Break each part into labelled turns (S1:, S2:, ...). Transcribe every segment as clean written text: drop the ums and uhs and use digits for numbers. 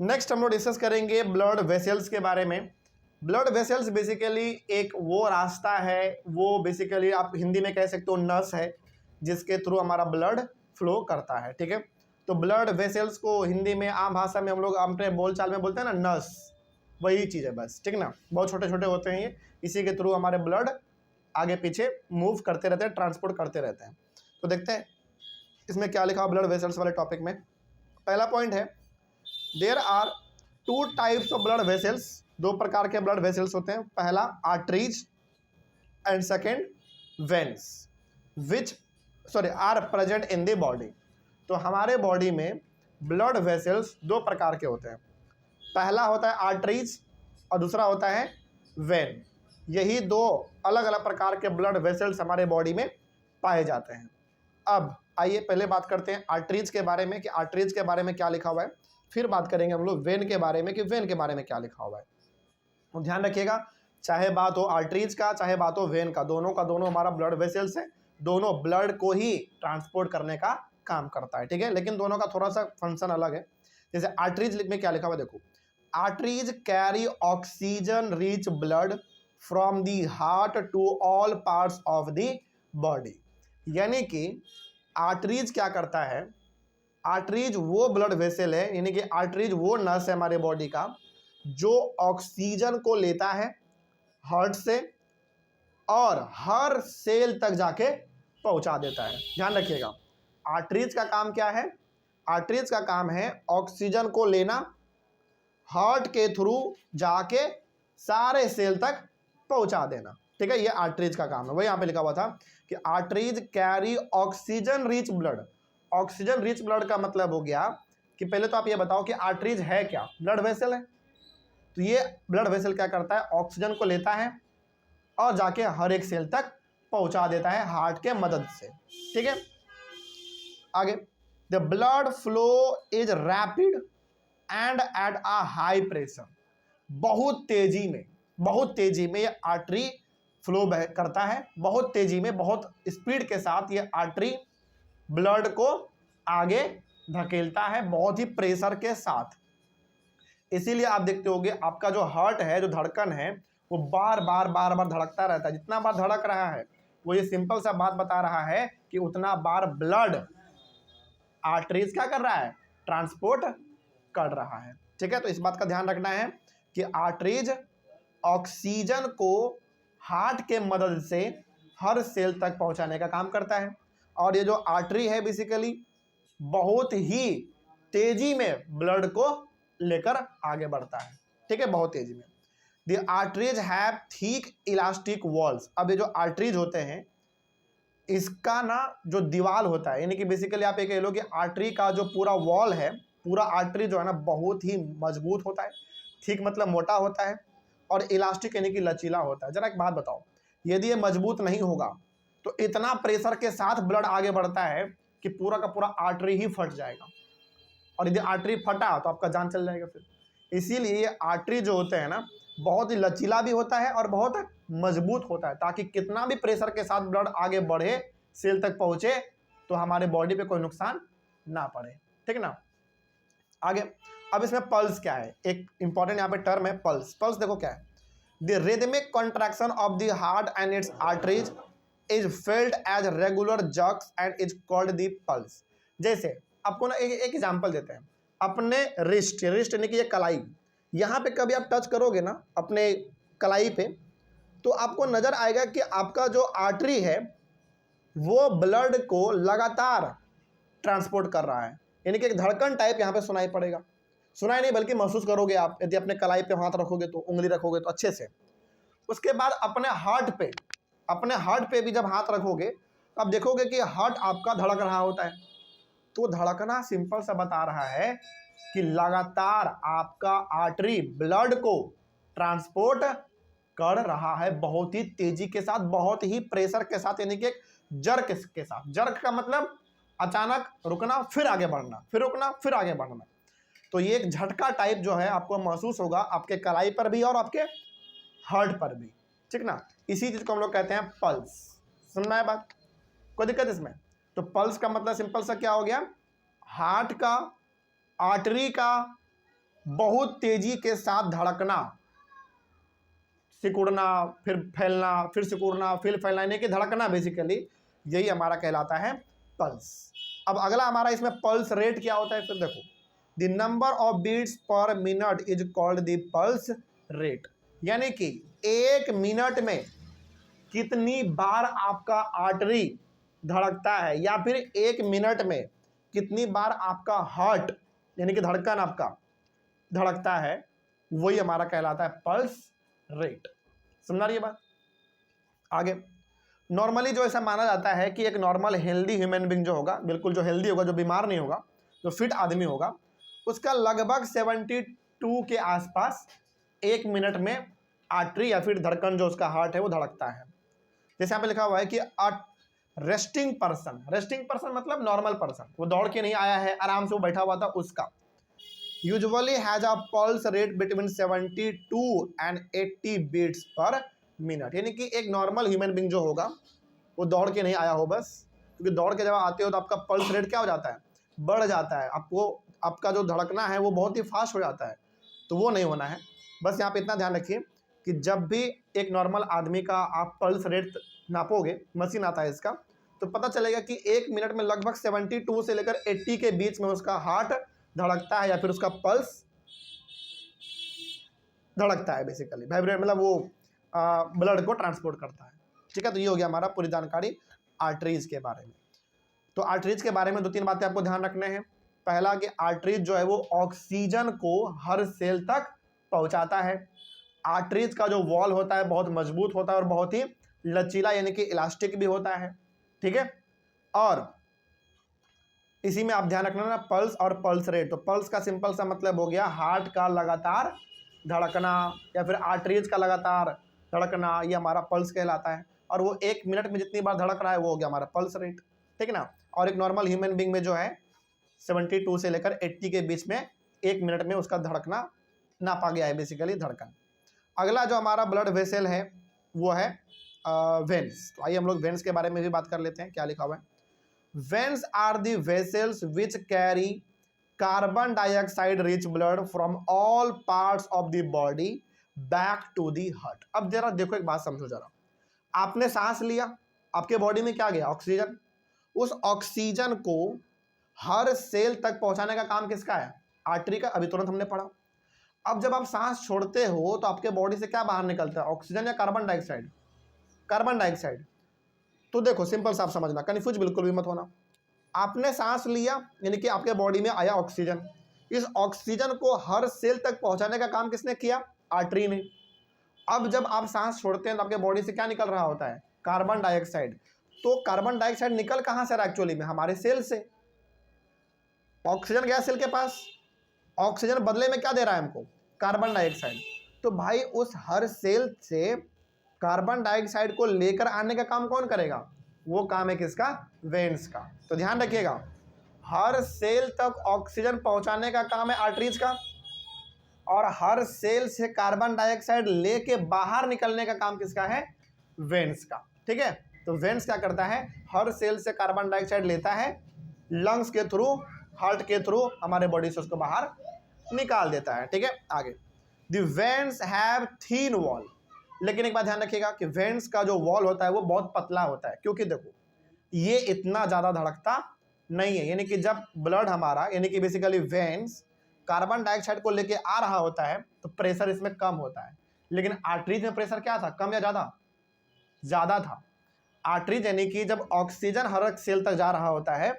S1: Next हम लोग discuss करेंगे ब्लड वेसल्स के बारे में। ब्लड वेसल्स बेसिकली एक वो रास्ता है, वो बेसिकली आप हिंदी में कह सकते हो नस है, जिसके थ्रू हमारा ब्लड फ्लो करता है। ठीक है, तो ब्लड वेसल्स को हिंदी में आम भाषा में हम लोग अपने बोलचाल में बोलते हैं ना, नस, वही चीज़ है बस। ठीक ना, बहुत छोटे छोटे होते हैं ये, इसी के थ्रू हमारे ब्लड आगे पीछे मूव करते रहते हैं, ट्रांसपोर्ट करते रहते हैं। तो देखते हैं इसमें क्या लिखा हुआ ब्लड वेसल्स वाले टॉपिक में। पहला पॉइंट है, there are two types of blood vessels. दो प्रकार के ब्लड वेसल्स होते हैं, पहला arteries and second veins, which are present in the body. तो हमारे बॉडी में ब्लड वेसल्स दो प्रकार के होते हैं, पहला होता है आर्टरीज और दूसरा होता है वेन। यही दो अलग अलग प्रकार के ब्लड वेसल्स हमारे बॉडी में पाए जाते हैं। अब आइए पहले बात करते हैं आर्टरीज के बारे में कि आर्टरीज के बारे में क्या लिखा हुआ है, फिर बात करेंगे हम लोग वेन के बारे में कि वेन के बारे में क्या लिखा हुआ है। तो ध्यान रखिएगा, चाहे बात हो आर्टरीज का चाहे बात हो वेन का दोनों हमारा ब्लड वेसल्स है, दोनों ब्लड को ही ट्रांसपोर्ट करने का काम करता है। ठीक है, लेकिन दोनों का थोड़ा सा फंक्शन अलग है। जैसे आर्टरीज में क्या लिखा हुआ है, देखो, arteries carry oxygen rich blood from the heart to all parts of the body. यानी कि आर्टरीज क्या करता है, आर्टरीज वो ब्लड वेसल है, यानी कि आर्टरीज वो नस है हमारे बॉडी का जो ऑक्सीजन को लेता है हार्ट से और हर सेल तक जाके पहुंचा देता है। ध्यान रखिएगा, आर्टरीज का काम क्या है, आर्टरीज का काम है ऑक्सीजन को लेना, हार्ट के थ्रू जाके सारे सेल तक पहुंचा देना। ठीक है, ये आर्टरीज का काम है। वही यहाँ पे लिखा हुआ था कि arteries carry oxygen rich blood. Oxygen rich blood का मतलब हो गया कि पहले तो आप ये बताओ कि आर्टरीज है क्या, ब्लड वेसल है। तो ये ब्लड वेसल क्या करता है, ऑक्सीजन को लेता है और जाके हर एक सेल तक पहुंचा देता है हार्ट के मदद से। ठीक है, आगे, the blood flow is rapid and at a high pressure. बहुत तेजी में ये आर्टरी फ्लो करता है, बहुत तेजी में, बहुत स्पीड के साथ ये आर्टरी ब्लड को आगे धकेलता है, बहुत ही प्रेशर के साथ। इसीलिए आप देखते होंगे आपका जो हार्ट है, जो धड़कन है, वो बार बार धड़कता रहता है। जितना बार धड़क रहा है वो ये सिंपल सा बात बता रहा है कि उतना बार ब्लड आर्टरीज क्या कर रहा है, ट्रांसपोर्ट कर रहा है। ठीक है, तो इस बात का ध्यान रखना है कि आर्टरीज ऑक्सीजन को हार्ट के मदद से हर सेल तक पहुंचाने का काम करता है। और ये जो आर्टरी है बेसिकली बहुत ही तेजी में ब्लड को लेकर आगे बढ़ता है। ठीक है, बहुत तेजी में। The arteries have thick elastic walls. अब ये जो आर्टरीज होते हैं इसका ना जो दीवार होता है, यानी कि बेसिकली आप ये कह लो कि आर्टरी का जो पूरा वॉल है, पूरा आर्टरी जो है ना बहुत ही मजबूत होता है। ठीक मतलब मोटा होता है, और इलास्टिक यानी कि लचीला होता है। जरा एक बात बताओ, यदि ये मजबूत नहीं होगा तो इतना प्रेशर के साथ ब्लड आगे बढ़ता है कि पूरा का पूरा आर्टरी ही फट जाएगा, और यदि आर्टरी फटा तो आपका जान चल जाएगा फिर। इसीलिए ये आर्टरी जो होते हैं ना बहुत ही लचीला भी होता है और बहुत मजबूत होता है, ताकि कितना भी प्रेशर के साथ ब्लड आगे बढ़े, सेल तक पहुंचे, तो हमारे बॉडी पे कोई नुकसान ना पड़े। ठीक ना, आगे। अब इसमें पल्स क्या है, एक इंपॉर्टेंट यहाँ पे टर्म है पल्स। पल्स देखो क्या है, the rhythmic contraction of the heart and its arteries is felt as regular jerks and is called the pulse. जैसे आपको ना एक एग्जांपल देते हैं, अपने रिस्ट यानी कि ये कलाई, यहाँ पे कभी आप टच करोगे ना अपने कलाई पे, तो आपको नजर आएगा कि आपका जो आर्टरी है वो ब्लड को लगातार ट्रांसपोर्ट कर रहा है, यानी कि एक धड़कन टाइप यहाँ पे सुनाई पड़ेगा। सुनाई नहीं बल्कि महसूस करोगे आप, यदि अपने कलाई पे हाथ रखोगे तो, उंगली रखोगे तो अच्छे से। उसके बाद अपने हार्ट पे भी जब हाथ रखोगे तो आप देखोगे कि हार्ट आपका धड़क रहा होता है। तो धड़कना सिंपल सा बता रहा है कि लगातार आपका आर्टरी ब्लड को ट्रांसपोर्ट कर रहा है, बहुत ही तेजी के साथ, बहुत ही प्रेशर के साथ, यानी कि एक जर्क के साथ। जर्क का मतलब अचानक रुकना फिर आगे बढ़ना, फिर रुकना फिर आगे बढ़ना। तो ये एक झटका टाइप जो है आपको महसूस होगा आपके कलाई पर भी और आपके हार्ट पर भी। ठीक ना, इसी चीज को हम लोग कहते हैं पल्स। सुनना है बात, कोई दिक्कत इसमें? तो पल्स का मतलब सिंपल सा क्या हो गया, हार्ट का, आर्टरी का बहुत तेजी के साथ धड़कना, सिकुड़ना, फिर फैलना, फिर सिकुड़ना, फिर फैलना, यानी कि धड़कना बेसिकली, यही हमारा कहलाता है पल्स। अब अगला हमारा इसमें पल्स रेट क्या होता है, फिर देखो, the number of beats per minute is called the pulse rate, यानी कि एक मिनट में कितनी बार आपका आर्टरी धड़कता है, या फिर एक मिनट में कितनी बार आपका हार्ट यानी कि धड़कन आपका धड़कता है, वही हमारा कहलाता है पल्स रेट। समझा रही है बात? आगे, नॉर्मली जो ऐसा माना जाता है कि एक नॉर्मल हेल्दी ह्यूमन बीइंग जो होगा, बिल्कुल जो हेल्दी होगा, जो बीमार नहीं होगा, जो फिट आदमी होगा, उसका लगभग 72 के आसपास एक मिनट में आर्टरी या फिर धड़कन जो उसका हार्ट है वो धड़कता है। जैसे यहाँ पे लिखा हुआ है कि रेस्टिंग पर्सन मतलब नॉर्मल पर्सन, वो दौड़ के नहीं आया है, आराम से वो बैठा हुआ था, उसका usually has a pulse rate between 72 and 80 beats per minute, यानी कि एक नॉर्मल ह्यूमन बीइंग जो होगा वो दौड़ के नहीं आया हो बस, क्योंकि दौड़ के जब आते हो तो आपका पल्स रेट क्या हो जाता है, बढ़ जाता है, आपको आपका जो धड़कना है वो बहुत ही फास्ट हो जाता है, तो वो नहीं होना है। बस यहाँ पे इतना ध्यान रखिए कि जब भी एक नॉर्मल आदमी का आप पल्स रेट नापोगे, मशीन आता है इसका, तो पता चलेगा कि एक मिनट में लगभग 72 से लेकर 80 के बीच में उसका हार्ट धड़कता है या फिर उसका पल्स धड़कता है, बेसिकली वाइब्रेट मतलब वो ब्लड को ट्रांसपोर्ट करता है। ठीक है, तो ये हो गया हमारा पूरी जानकारी आर्टरीज के बारे में। तो आर्टरीज के बारे में 2-3 बातें आपको ध्यान रखने हैं। पहला कि आर्टरीज जो है वो ऑक्सीजन को हर सेल तक पहुंचाता है। आर्टरीज का जो वॉल होता है बहुत मजबूत होता है और बहुत ही लचीला यानी कि इलास्टिक भी होता है। ठीक है, और इसी में आप ध्यान रखना ना पल्स और पल्स रेट। तो पल्स का सिंपल सा मतलब हो गया हार्ट का लगातार धड़कना या फिर आर्टरीज का लगातार धड़कना, ये हमारा पल्स कहलाता है। और वो एक मिनट में जितनी बार धड़क रहा है वो हो गया हमारा पल्स रेट। ठीक है ना। और एक नॉर्मल ह्यूमन बीइंग में जो है 72 से लेकर 80 के बीच में एक मिनट में उसका धड़कना नापा गया है, बेसिकली धड़कन। अगला जो हमारा ब्लड वेसल है वो है वेन्स। तो आइए हम लोग वेन्स के बारे में भी बात कर लेते हैं। क्या लिखा हुआ है, veins are the vessels which carry carbon dioxide rich blood from all parts of the body back to the heart. अब जरा देखो, एक बात समझो जरा, आपने सांस लिया, आपके बॉडी में क्या गया, ऑक्सीजन। उस ऑक्सीजन को हर सेल तक पहुंचाने का काम किसका है, आर्टरी का। अभी तुरंत हमने पढ़ा। अब जब आप सांस छोड़ते हो तो आपके बॉडी से क्या बाहर निकलता है, ऑक्सीजन या कार्बन डाइऑक्साइड, कार्बन डाइऑक्साइड। तो देखो सिंपल सा आप समझना, कन्फ्यूज बिल्कुल भी मत होना। आपने सांस लिया यानी कि आपके बॉडी में आया ऑक्सीजन, इस ऑक्सीजन को हर सेल तक पहुंचाने का काम किसने किया, आर्टरी ने। अब जब आप सांस छोड़ते हैं तो आपके बॉडी से क्या निकल रहा होता है, कार्बन डाइऑक्साइड। तो कार्बन डाइऑक्साइड निकल कहां से रहा एक्चुअली में, हमारे सेल से। ऑक्सीजन गया सेल के पास, ऑक्सीजन बदले में क्या दे रहा है हमको, कार्बन डाइऑक्साइड। तो भाई उस हर सेल से कार्बन डाइऑक्साइड को लेकर आने का काम कौन करेगा, वो काम है किसका, वेन्स का। तो ध्यान रखिएगा, हर सेल तक ऑक्सीजन पहुंचाने का काम है आर्टरीज का, और हर सेल से कार्बन डाइऑक्साइड लेके बाहर निकलने का काम किसका है, वेन्स का। ठीक है, तो वेन्स क्या करता है, हर सेल से कार्बन डाइऑक्साइड लेता है, लंग्स के थ्रू, हार्ट के थ्रू हमारे बॉडी से उसको बाहर निकाल देता है। ठीक है, आगे, the veins have thin wall. लेकिन एक बात ध्यान रखिएगा कि वेन्स का जो वॉल होता है वो बहुत पतला होता है, क्योंकि देखो ये इतना ज़्यादा धड़कता नहीं है। यानी कि जब ब्लड हमारा यानी कि बेसिकली वेन्स कार्बन डाइऑक्साइड को लेके आ रहा होता है तो प्रेशर इसमें कम होता है, लेकिन आर्टरीज में प्रेशर क्या था, कम या ज़्यादा, ज़्यादा था। आर्टरीज यानी कि जब ऑक्सीजन हर सेल तक जा रहा होता है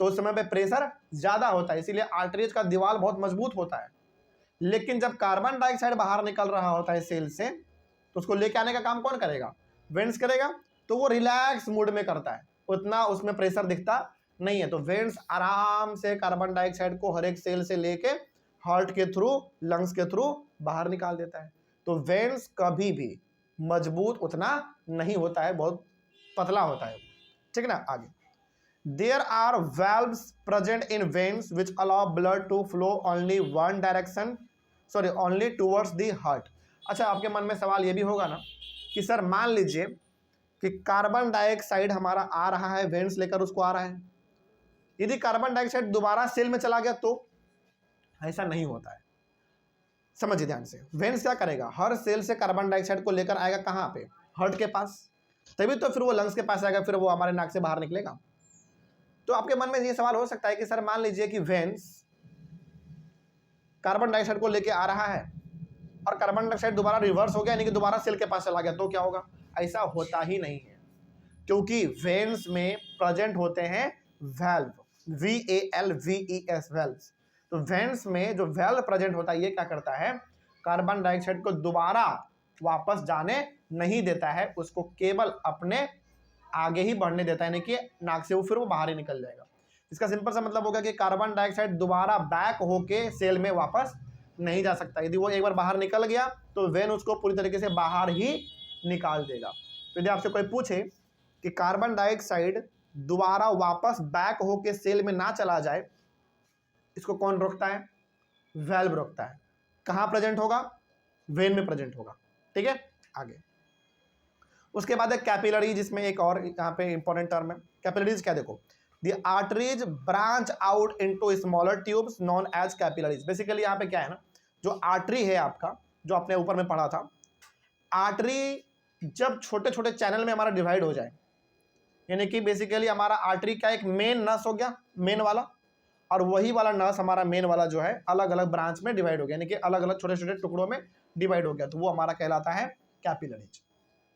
S1: तो उस समय पे प्रेशर ज़्यादा होता है, इसीलिए आर्टरीज का दीवार बहुत मजबूत होता है। लेकिन जब कार्बन डाइऑक्साइड बाहर निकल रहा होता है सेल से तो उसको लेके आने का काम कौन करेगा, वेन्स करेगा। तो वो रिलैक्स मूड में करता है, उतना उसमें प्रेशर दिखता नहीं है। तो वेन्स आराम से कार्बन डाइऑक्साइड को हर एक सेल से लेके हार्ट के थ्रू, लंग्स के थ्रू बाहर निकाल देता है। तो वेन्स कभी भी मजबूत उतना नहीं होता है, बहुत पतला होता है। ठीक है ना, आगे, there are valves present in veins which allow blood to flow only one direction, sorry only towards the heart. अच्छा, आपके मन में सवाल ये भी होगा ना कि सर मान लीजिए कि कार्बन डाइऑक्साइड हमारा आ रहा है, वेन्स लेकर उसको आ रहा है, यदि कार्बन डाइऑक्साइड दोबारा सेल में चला गया तो, ऐसा नहीं होता है। समझिए ध्यान से, वेन्स क्या करेगा, हर सेल से कार्बन डाइऑक्साइड को लेकर आएगा कहाँ पे, हार्ट के पास, तभी तो फिर वो लंग्स के पास आएगा, फिर वो हमारे नाक से बाहर निकलेगा। तो आपके मन में ये सवाल हो सकता है कि सर मान लीजिए कि वेन्स कार्बन डाइऑक्साइड को लेके आ रहा है और कार्बन डाइऑक्साइड दोबारा रिवर्स हो गया, यानी कि दोबारा सेल के पास चला गया, तो क्या होगा? ऐसा होता ही नहीं है, क्योंकि वेन्स में प्रेजेंट होते हैं वेल्व, VALVES वेल्व्स। तो वेन्स में जो वेल्व प्रेजेंट होता है ये क्या करता है, कार्बन डाइऑक्साइड को दोबारा वापस जाने नहीं देता है, उसको केवल अपने आगे ही बढ़ने देता है, यानी कि नाक से वो फिर वो बाहर ही निकल जाएगा। इसका सिंपल सा मतलब होगा कि कार्बन डाइऑक्साइड दोबारा बैक होके सेल में वापस नहीं जा सकता। यदि वो एक बार बाहर निकल गया तो वेन उसको पूरी तरीके से बाहर ही निकाल देगा। तो यदि आपसे कोई पूछे कि कार्बन डाइऑक्साइड दोबारा वापस बैक होके सेल में ना चला जाए, इसको कौन रोकता है? वेल्व रोकता है। कहां प्रेजेंट होगा? वेन में प्रेजेंट होगा। ठीक है, आगे उसके बाद है कैपिलरी, जिसमें एक और यहाँ पे इंपॉर्टेंट टर्म है। कैपिलरीज क्या, देखो, the arteries branch out into smaller tubes known as capillaries. Basically यहाँ पे क्या है ना, जो आर्टरी है आपका, जो आपने ऊपर में पढ़ा था, आर्टरी जब छोटे छोटे चैनल में हमारा डिवाइड हो जाए, यानी कि बेसिकली हमारा आर्टरी का एक मेन नस हो गया, मेन वाला, और वही वाला नस हमारा मेन वाला जो है अलग अलग ब्रांच में डिवाइड हो गया, यानी कि अलग अलग छोटे छोटे टुकड़ों में डिवाइड हो गया, तो वो हमारा कहलाता है कैपिलरीज।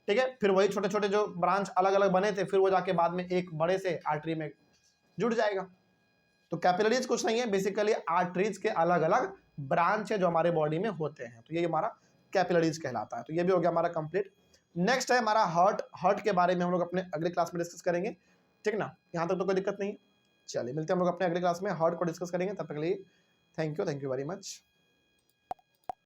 S1: ठीक है, फिर वही छोटे छोटे जो ब्रांच अलग अलग बने थे, फिर वो जाके बाद में एक बड़े से आर्टरी में जुड़ जाएगा। तो कैपिलरीज कुछ नहीं है, बेसिकली आर्टरीज के अलग अलग ब्रांच है जो हमारे बॉडी में होते हैं, तो ये हमारा कैपिलरीज कहलाता है। तो ये भी हो गया हमारा कंप्लीट। नेक्स्ट है हमारा हार्ट। हार्ट के बारे में हम लोग अपने अगले क्लास में डिस्कस करेंगे, ठीक ना, यहाँ तक तो कोई दिक्कत नहीं है। चलिए मिलते हैं हम लोग अपने अगले क्लास में, हार्ट को डिस्कस करेंगे। तब तक के लिए थैंक यू वेरी मच।